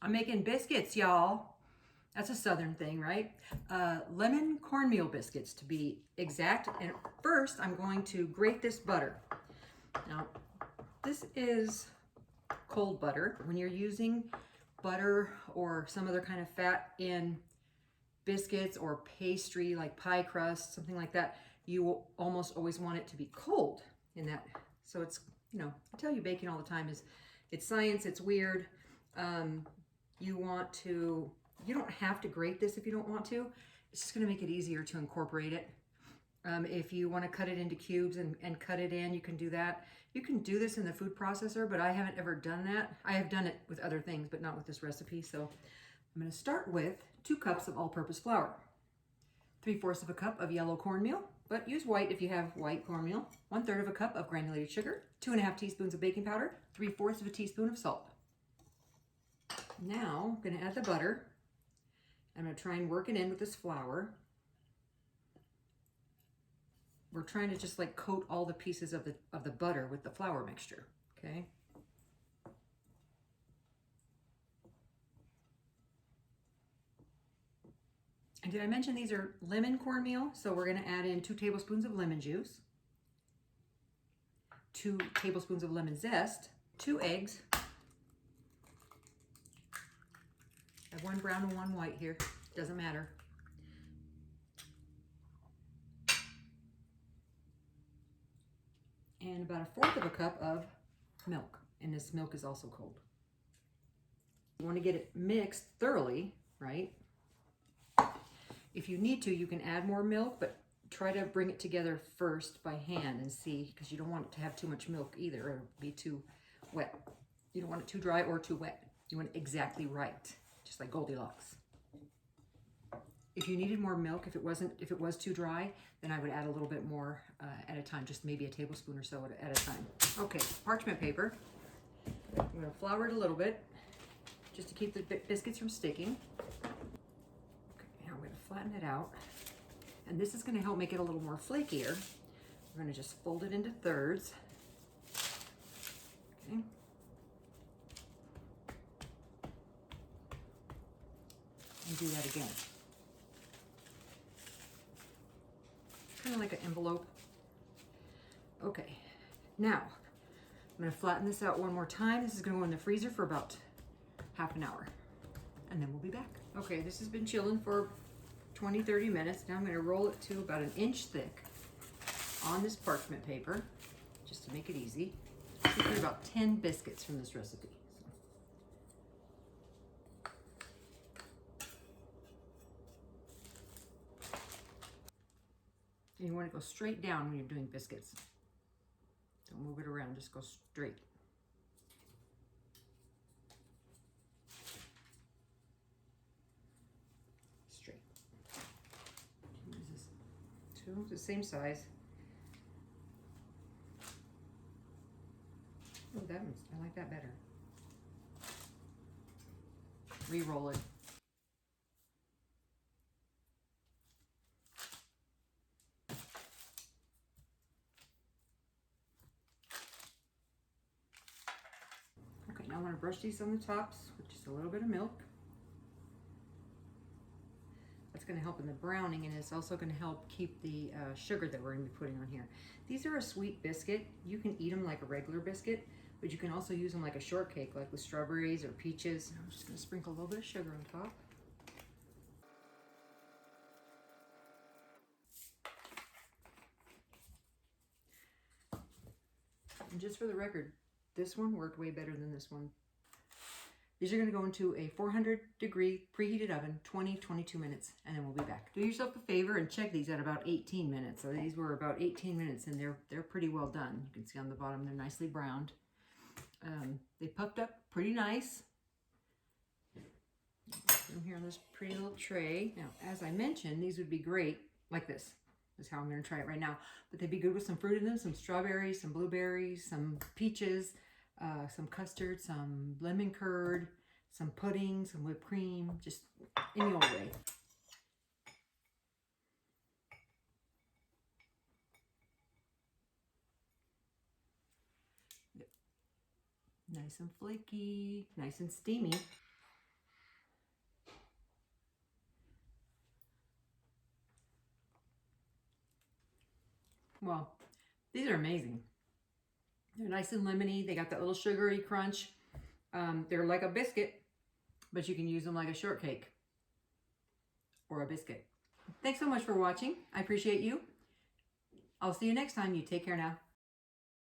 I'm making biscuits, y'all. That's a Southern thing, right? Lemon cornmeal biscuits to be exact. And first I'm going to grate this butter. Now, this is cold butter. When you're using butter or some other kind of fat in biscuits or pastry like pie crust, something like that, you will almost always want it to be cold in that. So it's, you know, I tell you baking all the time is, it's science, it's weird. You don't have to grate this if you don't want to. It's just gonna make it easier to incorporate it. If you wanna cut it into cubes and cut it in, you can do that. You can do this in the food processor, but I haven't ever done that. I have done it with other things, but not with this recipe. So I'm gonna start with 2 cups of all-purpose flour, 3/4 of a cup of yellow cornmeal, but use white if you have white cornmeal, 1/3 of a cup of granulated sugar, 2½ teaspoons of baking powder, 3/4 of a teaspoon of salt. Now I'm gonna add the butter. I'm gonna try and work it in with this flour. We're trying to just like coat all the pieces of the butter with the flour mixture, okay? And did I mention these are lemon cornmeal? So we're gonna add in 2 tablespoons of lemon juice, 2 tablespoons of lemon zest, 2 eggs. I have 1 brown and 1 white here, doesn't matter. And about 1/4 of a cup of milk, and this milk is also cold. You want to get it mixed thoroughly, right? If you need to, you can add more milk, but try to bring it together first by hand and see, because you don't want it to have too much milk either, or be too wet. You don't want it too dry or too wet. You want it exactly right, just like Goldilocks. If you needed more milk, if it was too dry, then I would add a little bit more at a time, just maybe a tablespoon or so at a time. Okay, parchment paper. I'm gonna flour it a little bit, just to keep the biscuits from sticking. Okay, now I'm gonna flatten it out. And this is gonna help make it a little more flakier. We're gonna just fold it into thirds. Okay. And do that again. Kind of like an envelope. Okay, now I'm gonna flatten this out one more time. This is gonna go in the freezer for about half an hour, and then we'll be back. Okay, this has been chilling for 20-30 minutes. Now I'm gonna roll it to about 1 inch thick on this parchment paper, just to make it easy. We get about 10 biscuits from this recipe. And you want to go straight down when you're doing biscuits. Don't move it around, just go straight. Straight. What is this? 2, the same size. Oh, that one's, I like that better. Re-roll it. I want to brush these on the tops with just a little bit of milk. That's going to help in the browning, and it's also going to help keep the sugar that we're going to be putting on here. These are a sweet biscuit. You can eat them like a regular biscuit, but you can also use them like a shortcake, like with strawberries or peaches. I'm just going to sprinkle a little bit of sugar on top. And just for the record, this one worked way better than this one. These are going to go into a 400-degree preheated oven, 20-22 minutes, and then we'll be back. Do yourself a favor and check these at about 18 minutes. So these were about 18 minutes, and they're pretty well done. You can see on the bottom they're nicely browned. They puffed up pretty nice. Put them here on this pretty little tray. Now, as I mentioned, these would be great like this. This is how I'm going to try it right now. But they'd be good with some fruit in them, some strawberries, some blueberries, some peaches, some custard, some lemon curd, some pudding, some whipped cream, just any old way. Nice and flaky, nice and steamy. Well, these are amazing. They're nice and lemony. They got that little sugary crunch. They're like a biscuit, but you can use them like a shortcake or a biscuit. Thanks so much for watching. I appreciate you. I'll see you next time. You take care now.